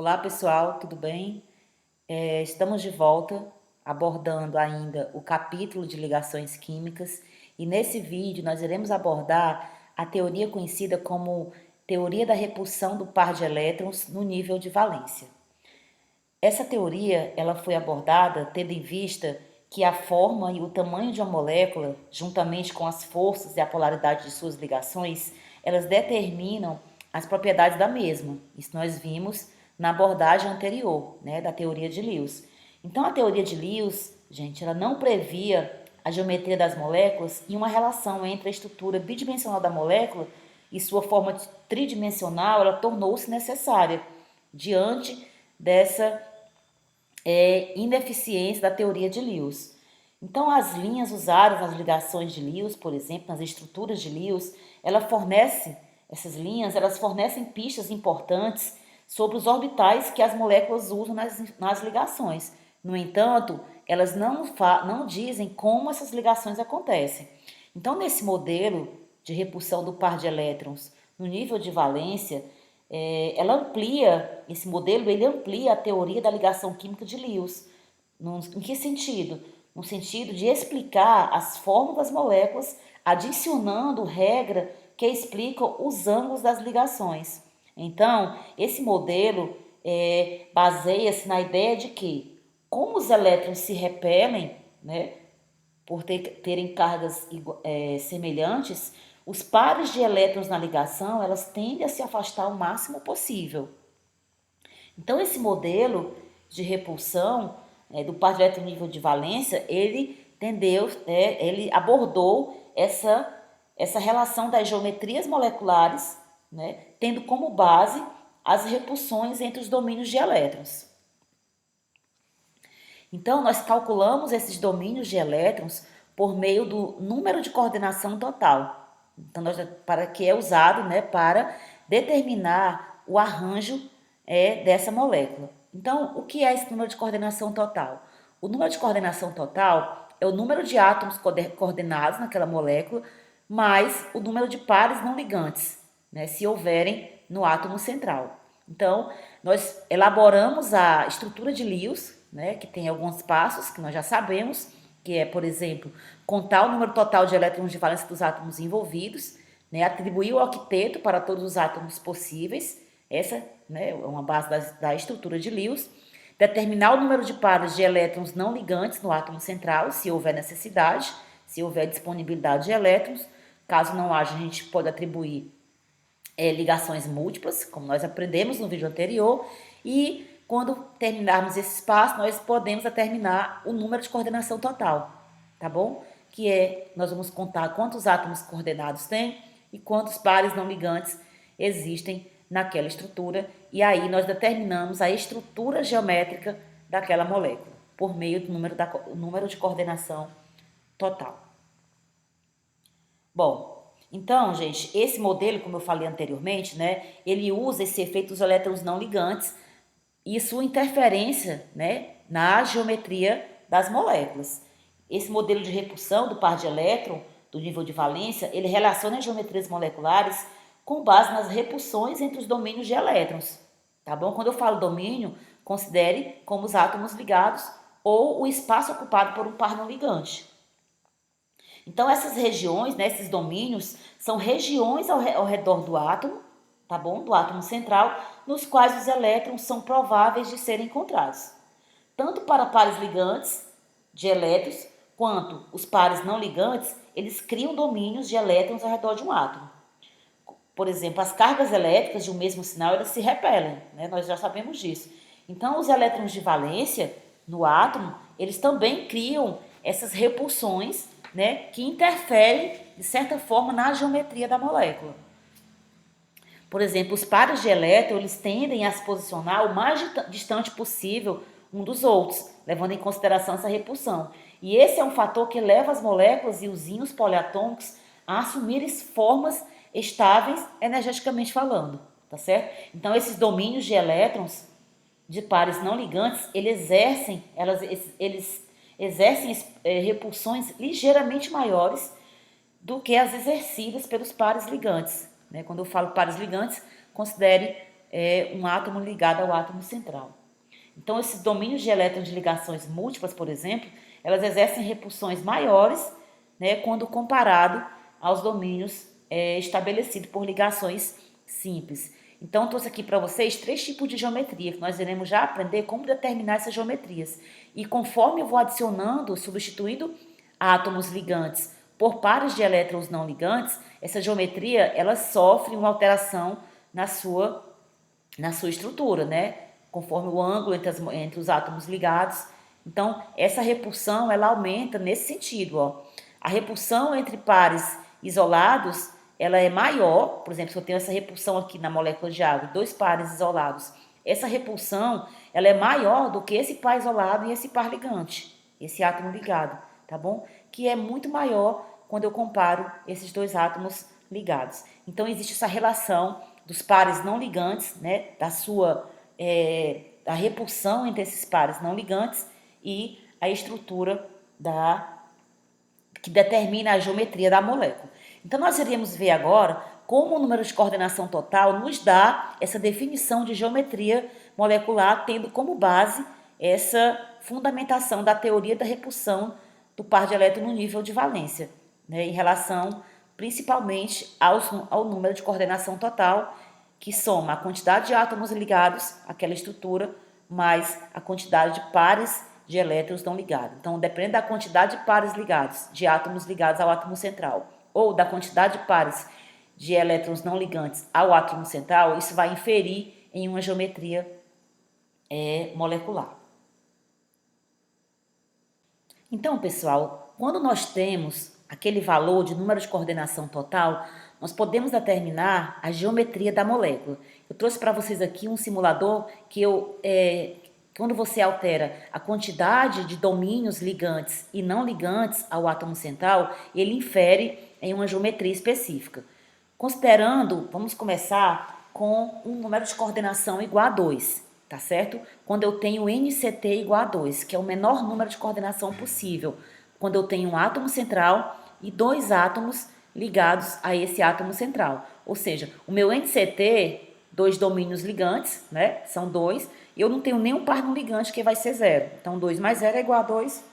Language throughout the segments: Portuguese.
Olá pessoal, tudo bem? Estamos de volta abordando ainda o capítulo de ligações químicas e nesse vídeo nós iremos abordar a teoria conhecida como teoria da repulsão do par de elétrons no nível de valência. Essa teoria ela foi abordada tendo em vista que a forma e o tamanho de uma molécula, juntamente com as forças e a polaridade de suas ligações, elas determinam as propriedades da mesma. Isso nós vimos na abordagem anterior, né, da teoria de Lewis. Então a teoria de Lewis, gente, ela não previa a geometria das moléculas e uma relação entre a estrutura bidimensional da molécula e sua forma tridimensional, ela tornou-se necessária diante dessa ineficiência da teoria de Lewis. Então, as linhas usadas nas ligações de Lewis, por exemplo, nas estruturas de Lewis, essas linhas, elas fornecem pistas importantes sobre os orbitais que as moléculas usam nas ligações. No entanto, elas não dizem como essas ligações acontecem. Então, nesse modelo de repulsão do par de elétrons no nível de valência, esse modelo ele amplia a teoria da ligação química de Lewis. Em que sentido? No sentido de explicar as formas das moléculas, adicionando regra que explicam os ângulos das ligações. Então, esse modelo baseia-se na ideia de que, como os elétrons se repelem, né, por terem cargas semelhantes, os pares de elétrons na ligação, elas tendem a se afastar o máximo possível. Então, esse modelo de repulsão do par de elétrons nível de valência, ele abordou essa relação das geometrias moleculares, né, tendo como base as repulsões entre os domínios de elétrons. Então, nós calculamos esses domínios de elétrons por meio do número de coordenação total. Então, que é usado, né, para determinar o arranjo dessa molécula. Então, o que é esse número de coordenação total? O número de coordenação total é o número de átomos coordenados naquela molécula, mais o número de pares não ligantes, né, se houverem no átomo central. Então, nós elaboramos a estrutura de Lewis, né, que tem alguns passos que nós já sabemos, que é, por exemplo, contar o número total de elétrons de valência dos átomos envolvidos, né, atribuir o octeto para todos os átomos possíveis, essa, né, é uma base da estrutura de Lewis, determinar o número de pares de elétrons não ligantes no átomo central, se houver necessidade, se houver disponibilidade de elétrons. Caso não haja, a gente pode atribuir ligações múltiplas, como nós aprendemos no vídeo anterior, e quando terminarmos esse espaço, nós podemos determinar o número de coordenação total, tá bom? Nós vamos contar quantos átomos coordenados tem e quantos pares não ligantes existem naquela estrutura, e aí nós determinamos a estrutura geométrica daquela molécula, por meio do número de coordenação total. Bom, então, gente, esse modelo, como eu falei anteriormente, né, ele usa esse efeito dos elétrons não ligantes e sua interferência, né, na geometria das moléculas. Esse modelo de repulsão do par de elétron, do nível de valência, ele relaciona as geometrias moleculares com base nas repulsões entre os domínios de elétrons, tá bom? Quando eu falo domínio, considere como os átomos ligados ou o espaço ocupado por um par não ligante. Então, essas regiões, né, esses domínios, são regiões ao redor do átomo, tá bom? Do átomo central, nos quais os elétrons são prováveis de serem encontrados. Tanto para pares ligantes de elétrons, quanto os pares não ligantes, eles criam domínios de elétrons ao redor de um átomo. Por exemplo, as cargas elétricas de um mesmo sinal, elas se repelem, né? Nós já sabemos disso. Então, os elétrons de valência no átomo, eles também criam essas repulsões, né, que interferem, de certa forma, na geometria da molécula. Por exemplo, os pares de elétrons, eles tendem a se posicionar o mais distante possível um dos outros, levando em consideração essa repulsão. E esse é um fator que leva as moléculas e os íons poliatômicos a assumirem formas estáveis energeticamente falando, tá certo? Então, esses domínios de elétrons de pares não ligantes, eles exercem repulsões ligeiramente maiores do que as exercidas pelos pares ligantes, né? Quando eu falo pares ligantes, considere um átomo ligado ao átomo central. Então, esses domínios de elétrons de ligações múltiplas, por exemplo, elas exercem repulsões maiores, né, quando comparado aos domínios estabelecidos por ligações simples. Então, trouxe aqui para vocês 3 tipos de geometria, que nós iremos já aprender como determinar essas geometrias. E conforme eu vou adicionando, substituindo átomos ligantes por pares de elétrons não ligantes, essa geometria ela sofre uma alteração na sua estrutura, né? Conforme o ângulo entre os átomos ligados. Então, essa repulsão ela aumenta nesse sentido. Ó. A repulsão entre pares isolados ela é maior, por exemplo, se eu tenho essa repulsão aqui na molécula de água, 2 pares isolados, essa repulsão ela é maior do que esse par isolado e esse par ligante, esse átomo ligado, tá bom? Que é muito maior quando eu comparo esses 2 átomos ligados. Então, existe essa relação dos pares não ligantes, né, da repulsão entre esses pares não ligantes e a estrutura que determina a geometria da molécula. Então, nós iríamos ver agora como o número de coordenação total nos dá essa definição de geometria molecular, tendo como base essa fundamentação da teoria da repulsão do par de elétrons no nível de valência, né, em relação principalmente ao número de coordenação total, que soma a quantidade de átomos ligados àquela estrutura, mais a quantidade de pares de elétrons não ligados. Então, depende da quantidade de pares ligados, de átomos ligados ao átomo central, ou da quantidade de pares de elétrons não ligantes ao átomo central, isso vai inferir em uma geometria molecular. Então, pessoal, quando nós temos aquele valor de número de coordenação total, nós podemos determinar a geometria da molécula. Eu trouxe para vocês aqui um simulador que quando você altera a quantidade de domínios ligantes e não ligantes ao átomo central, ele infere em uma geometria específica. Considerando, vamos começar com um número de coordenação igual a 2, tá certo? Quando eu tenho NCT igual a 2, que é o menor número de coordenação possível, quando eu tenho um átomo central e 2 átomos ligados a esse átomo central. Ou seja, o meu NCT, 2 domínios ligantes, né? São 2, eu não tenho nenhum par não ligante que vai ser 0. Então, 2 mais 0 é igual a 2.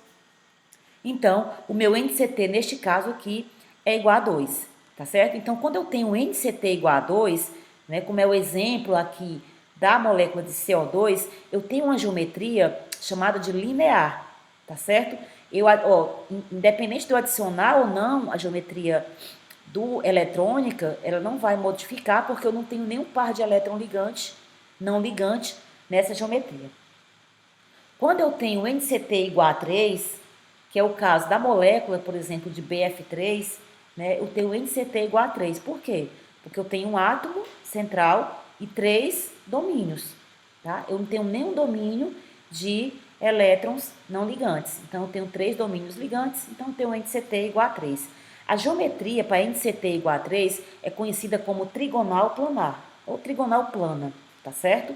Então, o meu NCT, neste caso aqui, é igual a 2, tá certo? Então, quando eu tenho um NCT igual a 2, né, como é o exemplo aqui da molécula de CO2, eu tenho uma geometria chamada de linear, tá certo? Independente de eu adicionar ou não a geometria eletrônica, ela não vai modificar porque eu não tenho nenhum par de elétron ligante, não ligante nessa geometria. Quando eu tenho NCT igual a 3, que é o caso da molécula, por exemplo, de BF3, né, eu tenho NCT igual a 3. Por quê? Porque eu tenho um átomo central e 3 domínios. Tá? Eu não tenho nenhum domínio de elétrons não ligantes. Então, eu tenho 3 domínios ligantes, então eu tenho NCT igual a 3. A geometria para NCT igual a 3 é conhecida como trigonal planar, ou trigonal plana, tá certo?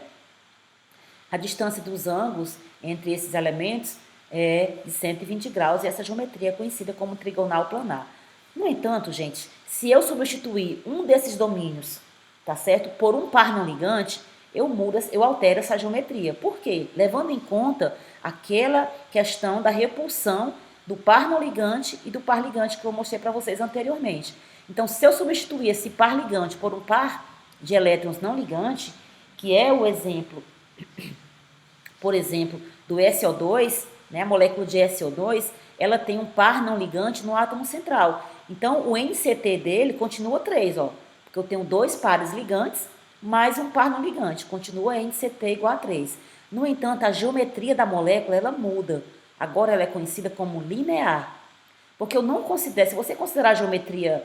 A distância dos ângulos entre esses elementos é de 120 graus e essa geometria é conhecida como trigonal planar. No entanto, gente, se eu substituir um desses domínios, tá certo, por um par não ligante, eu altero essa geometria. Por quê? Levando em conta aquela questão da repulsão do par não ligante e do par ligante que eu mostrei para vocês anteriormente. Então, se eu substituir esse par ligante por um par de elétrons não ligante, que é o exemplo, por exemplo, do SO2, né, a molécula de SO2, ela tem um par não ligante no átomo central. Então, o NCT dele continua 3, ó, porque eu tenho 2 pares ligantes mais um par não ligante, continua NCT igual a 3. No entanto, a geometria da molécula, ela muda. Agora ela é conhecida como linear. Porque eu não considero, se você considerar a geometria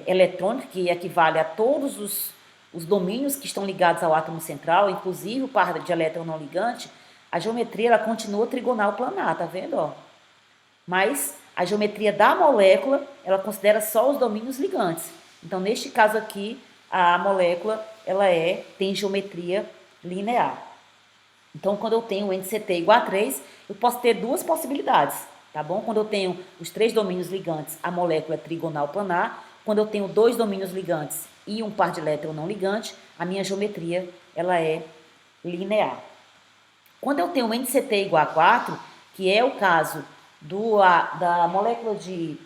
eletrônica, que equivale a todos os domínios que estão ligados ao átomo central, inclusive o par de elétron não ligante, a geometria ela continua trigonal planar, tá vendo? Ó? Mas a geometria da molécula, ela considera só os domínios ligantes. Então, neste caso aqui, a molécula ela tem geometria linear. Então, quando eu tenho o NCT igual a 3, eu posso ter 2 possibilidades, tá bom? Quando eu tenho os 3 domínios ligantes, a molécula é trigonal planar. Quando eu tenho 2 domínios ligantes e um par de elétron não ligante, a minha geometria ela é linear. Quando eu tenho um NCT igual a 4, que é o caso da molécula de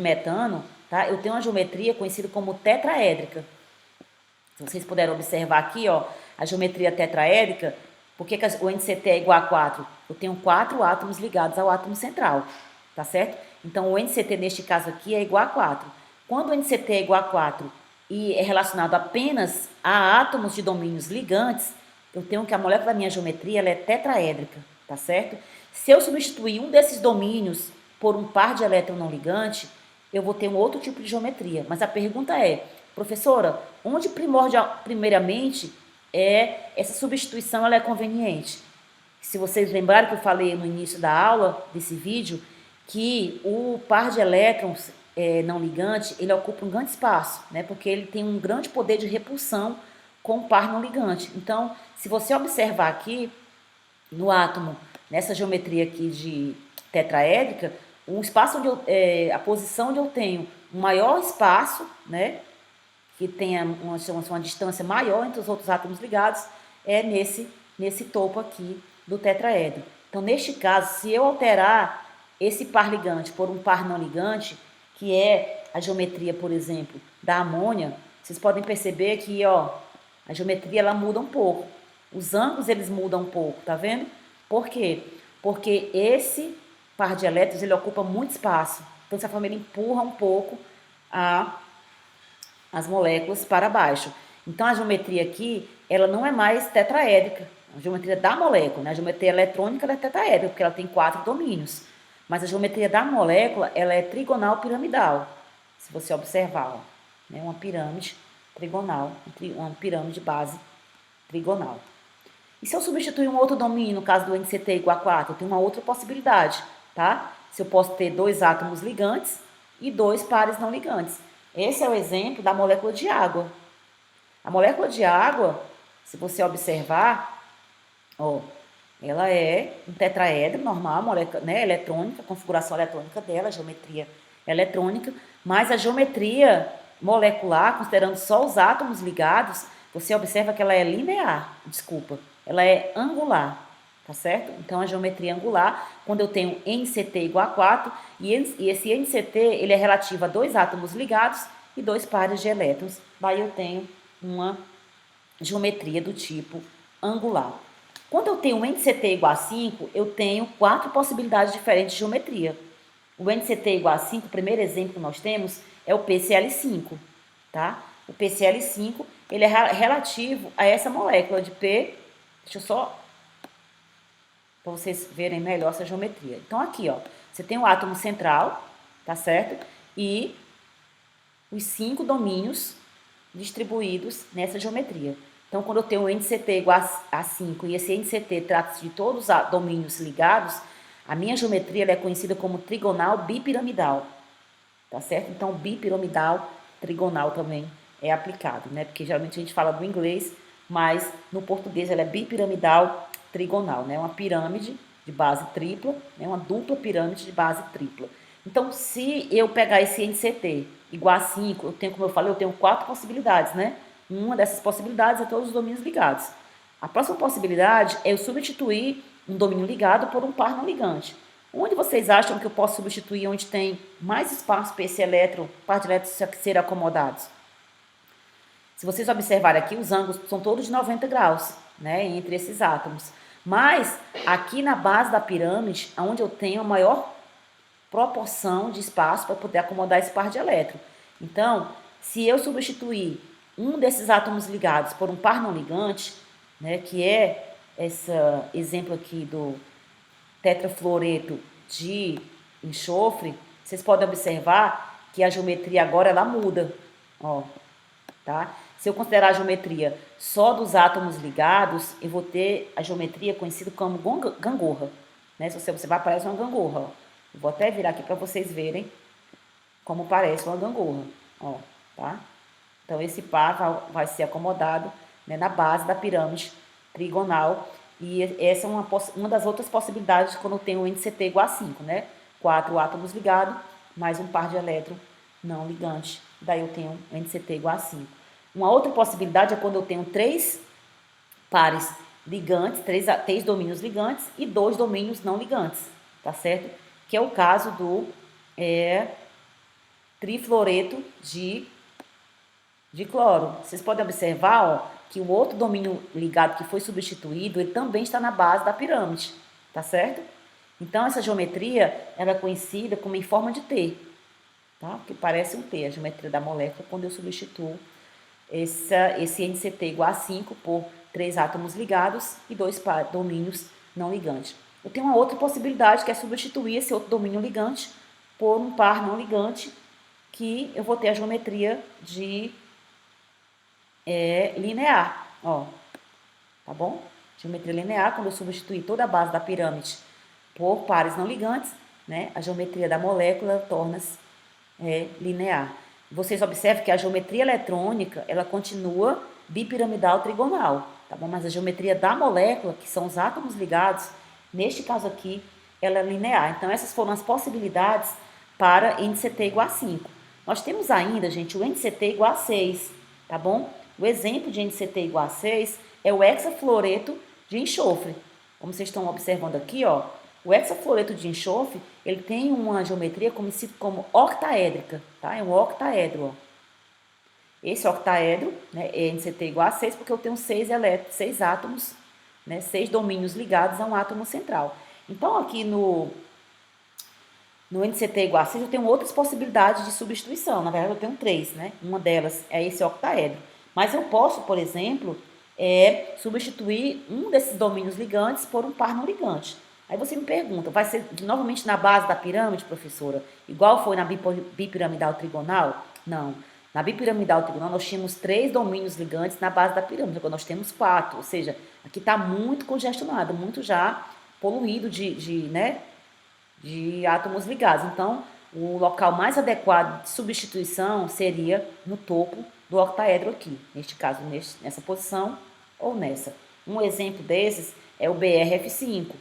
metano, tá? Eu tenho uma geometria conhecida como tetraédrica. Se vocês puderem observar aqui, ó, a geometria tetraédrica, por que o NCT é igual a 4? Eu tenho 4 átomos ligados ao átomo central, tá certo? Então, o NCT, neste caso aqui, é igual a 4. Quando o NCT é igual a 4 e é relacionado apenas a átomos de domínios ligantes, eu tenho que a molécula da minha geometria ela é tetraédrica, tá certo? Se eu substituir um desses domínios por um par de elétron não ligante, eu vou ter um outro tipo de geometria. Mas a pergunta é, professora, onde primeiramente essa substituição ela é conveniente? Se vocês lembrarem que eu falei no início da aula desse vídeo, que o par de elétrons não ligante, ele ocupa um grande espaço, né? Porque ele tem um grande poder de repulsão com o par não ligante. Então, se você observar aqui no átomo, nessa geometria aqui de tetraédrica, um espaço onde a posição onde eu tenho um maior espaço, né, que tenha uma distância maior entre os outros átomos ligados, é nesse topo aqui do tetraedro. Então, neste caso, se eu alterar esse par ligante por um par não ligante, que é a geometria, por exemplo, da amônia, vocês podem perceber que, ó, a geometria ela muda um pouco. Os ângulos eles mudam um pouco, tá vendo? Por quê? Porque esse par de elétrons ele ocupa muito espaço. Então, essa forma ele empurra um pouco as moléculas para baixo. Então, a geometria aqui, ela não é mais tetraédrica. A geometria da molécula, né? A geometria eletrônica ela é tetraédrica, porque ela tem 4 domínios. Mas a geometria da molécula, ela é trigonal piramidal. Se você observar, ó, né? Uma pirâmide trigonal, uma pirâmide de base trigonal. E se eu substituir um outro domínio, no caso do NCT igual a 4, eu tenho uma outra possibilidade, tá? Se eu posso ter 2 átomos ligantes e 2 pares não ligantes. Esse é o exemplo da molécula de água. A molécula de água, se você observar, ó, ela é um tetraedro normal, molécula, né, eletrônica, a configuração eletrônica dela, a geometria eletrônica, mas a geometria molecular, considerando só os átomos ligados, você observa que ela é linear, desculpa, ela é angular, tá certo? Então, a geometria angular, quando eu tenho NCT igual a 4, e esse NCT, ele é relativo a 2 átomos ligados e 2 pares de elétrons, daí eu tenho uma geometria do tipo angular. Quando eu tenho um NCT igual a 5, eu tenho 4 possibilidades diferentes de geometria. O NCT igual a 5, o primeiro exemplo que nós temos é o PCl5, tá? O PCl5, ele é relativo a essa molécula de P. Deixa eu só, para vocês verem melhor essa geometria. Então, aqui, ó, você tem o átomo central, tá certo? E os 5 domínios distribuídos nessa geometria. Então, quando eu tenho um NCT igual a 5 e esse NCT trata-se de todos os domínios ligados, a minha geometria ela é conhecida como trigonal bipiramidal, tá certo? Então, bipiramidal, trigonal também é aplicado, né? Porque geralmente a gente fala do inglês, mas no português ela é bipiramidal trigonal, né? Uma pirâmide de base tripla, né? Uma dupla pirâmide de base tripla. Então, se eu pegar esse NCT igual a 5, eu tenho, como eu falei, eu tenho 4 possibilidades, né? Uma dessas possibilidades é todos os domínios ligados. A próxima possibilidade é eu substituir um domínio ligado por um par não ligante. Onde vocês acham que eu posso substituir onde tem mais espaço para esse par de elétrons ser acomodados? Se vocês observarem aqui, os ângulos são todos de 90 graus, né, entre esses átomos. Mas aqui na base da pirâmide, onde eu tenho a maior proporção de espaço para poder acomodar esse par de elétrons. Então, se eu substituir um desses átomos ligados por um par não ligante, né, que é esse exemplo aqui do tetrafluoreto de enxofre, vocês podem observar que a geometria agora ela muda, ó, tá? Se eu considerar a geometria só dos átomos ligados, eu vou ter a geometria conhecida como gangorra, né? Se você observar, parece uma gangorra, ó. Eu vou até virar aqui para vocês verem como parece uma gangorra, ó, tá? Então, esse par vai ser acomodado, né, na base da pirâmide trigonal. E essa é uma das outras possibilidades quando eu tenho o NCT igual a 5, né? 4 átomos ligados, mais um par de elétron não ligante. Daí eu tenho o NCT igual a 5. Uma outra possibilidade é quando eu tenho 3 pares ligantes, três domínios ligantes e 2 domínios não ligantes, tá certo? Que é o caso do trifluoreto de cloro. Vocês podem observar, ó, que o outro domínio ligado que foi substituído, ele também está na base da pirâmide, tá certo? Então, essa geometria, ela é conhecida como em forma de T, tá? Que parece um T, a geometria da molécula, quando eu substituo esse NCT igual a 5 por 3 átomos ligados e 2 domínios não ligantes. Eu tenho uma outra possibilidade, que é substituir esse outro domínio ligante por um par não ligante, que eu vou ter a geometria de linear, ó, tá bom? Geometria linear, quando eu substituir toda a base da pirâmide por pares não ligantes, né, a geometria da molécula torna-se linear. Vocês observam que a geometria eletrônica, ela continua bipiramidal trigonal, tá bom? Mas a geometria da molécula, que são os átomos ligados, neste caso aqui, ela é linear. Então, essas foram as possibilidades para NCT igual a 5. Nós temos ainda, gente, o NCT igual a 6, tá bom? O exemplo de NCT igual a 6 é o hexafluoreto de enxofre. Como vocês estão observando aqui, ó, o hexafluoreto de enxofre, ele tem uma geometria conhecida como octaédrica, tá? É um octaedro, ó. Esse octaedro, né, é NCT igual a 6, porque eu tenho 6 átomos, né, 6 domínios ligados a um átomo central. Então, aqui no NCT igual a 6, eu tenho outras possibilidades de substituição. Na verdade, eu tenho 3, né? Uma delas é esse octaedro. Mas eu posso, por exemplo, substituir um desses domínios ligantes por um par não ligante. Aí você me pergunta, vai ser novamente na base da pirâmide, professora? Igual foi na bipiramidal trigonal? Não. Na bipiramidal trigonal, nós tínhamos 3 domínios ligantes na base da pirâmide. Agora nós temos 4. Ou seja, aqui está muito congestionado, muito já poluído de átomos ligados. Então, o local mais adequado de substituição seria no topo do octaedro aqui. Neste caso, nessa posição ou nessa. Um exemplo desses é o BRF5,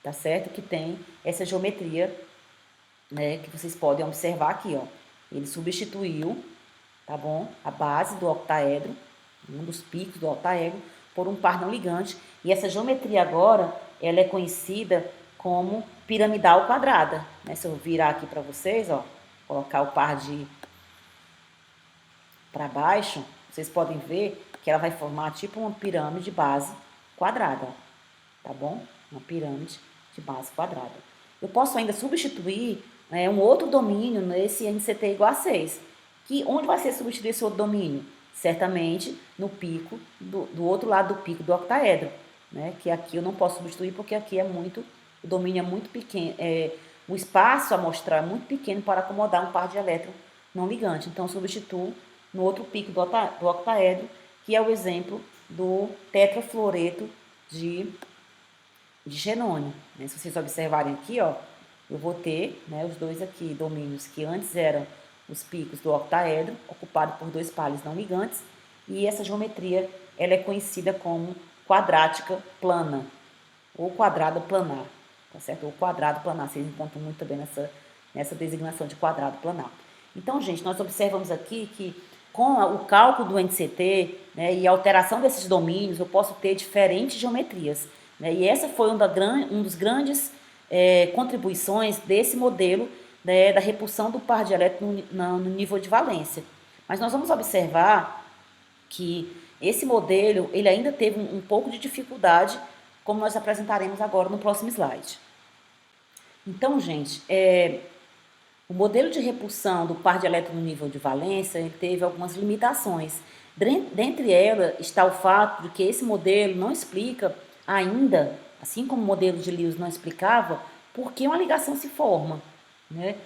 tá certo? Que tem essa geometria, né, que vocês podem observar aqui, ó. Ele substituiu, tá bom? A base do octaedro, um dos picos do octaedro, por um par não ligante. E essa geometria agora, ela é conhecida como piramidal quadrada, né? Se eu virar aqui para vocês, ó, colocar o par de para baixo, vocês podem ver que ela vai formar tipo uma pirâmide de base quadrada, tá bom? Uma pirâmide de base quadrada. Eu posso ainda substituir, né, um outro domínio nesse NCT igual a 6. Que onde vai ser substituído esse outro domínio? Certamente no pico, do outro lado do pico do octaedro, né? Que aqui eu não posso substituir porque aqui o domínio é muito pequeno, o espaço a mostrar é muito pequeno para acomodar um par de elétrons não ligante. Então, eu substituo no outro pico do octaedro, que é o exemplo do tetrafluoreto de xenônio. Né? Se vocês observarem aqui, ó, eu vou ter, né, os dois aqui domínios que antes eram os picos do octaedro, ocupado por 2 pares não ligantes, e essa geometria ela é conhecida como quadrática plana, ou quadrado planar, tá certo? Ou quadrado planar, vocês encontram muito bem nessa designação de quadrado planar. Então, gente, nós observamos aqui que com o cálculo do NCT, né, e a alteração desses domínios, eu posso ter diferentes geometrias. Né, e essa foi um dos grandes contribuições desse modelo, né, da repulsão do par de elétrons no nível de valência. Mas nós vamos observar que esse modelo ele ainda teve um pouco de dificuldade, como nós apresentaremos agora no próximo slide. Então, gente, o modelo de repulsão do par de elétrons no nível de valência ele teve algumas limitações. Dentre elas está o fato de que esse modelo não explica ainda, assim como o modelo de Lewis não explicava, por que uma ligação se forma, né?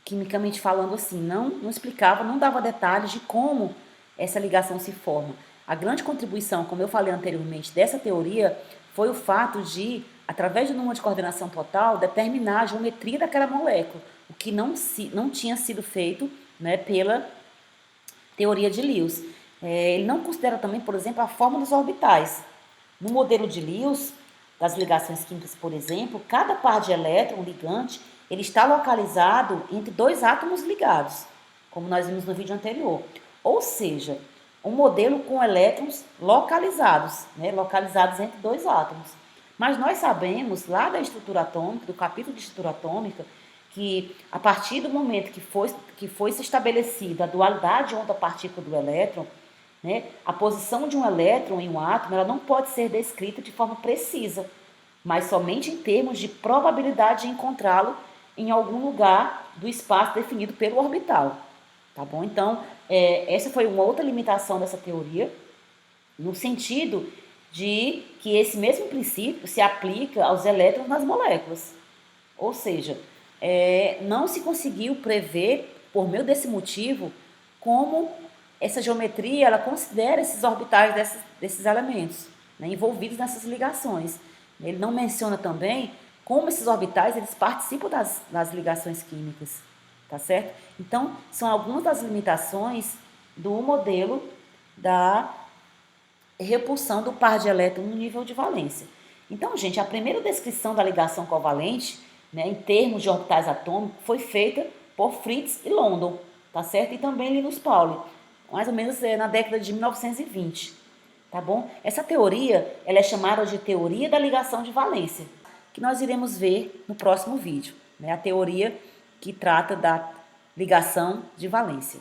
Quimicamente falando assim, não explicava, não dava detalhes de como essa ligação se forma. A grande contribuição, como eu falei anteriormente, dessa teoria foi o fato de, através do número de coordenação total, determinar a geometria daquela molécula, o que não tinha sido feito, né, pela teoria de Lewis. Ele não considera também, por exemplo, a forma dos orbitais. No modelo de Lewis, das ligações químicas, por exemplo, cada par de elétron ligante ele está localizado entre 2 átomos ligados, como nós vimos no vídeo anterior. Ou seja, um modelo com elétrons localizados, né, localizados entre dois átomos. Mas nós sabemos, lá da estrutura atômica, do capítulo de estrutura atômica, que a partir do momento que foi se estabelecida a dualidade onda-partícula do elétron, né, a posição de um elétron em um átomo ela não pode ser descrita de forma precisa, mas somente em termos de probabilidade de encontrá-lo em algum lugar do espaço definido pelo orbital. Tá bom? Então, essa foi uma outra limitação dessa teoria, no sentido de que esse mesmo princípio se aplica aos elétrons nas moléculas. Ou seja, não se conseguiu prever, por meio desse motivo, como essa geometria ela considera esses orbitais desses elementos, né, envolvidos nessas ligações. Ele não menciona também como esses orbitais eles participam das ligações químicas, tá certo? Então, são algumas das limitações do modelo da repulsão do par de elétrons no nível de valência. Então, gente, a primeira descrição da ligação covalente, né, em termos de orbitais atômicos, foi feita por Fritz e London, tá certo? E também Linus Pauling, mais ou menos na década de 1920, tá bom? Essa teoria, ela é chamada de teoria da ligação de valência, que nós iremos ver no próximo vídeo, né? A teoria que trata da ligação de valência.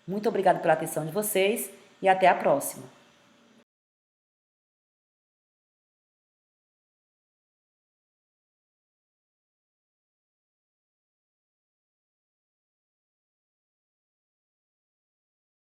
Muito obrigada pela atenção de vocês e até a próxima.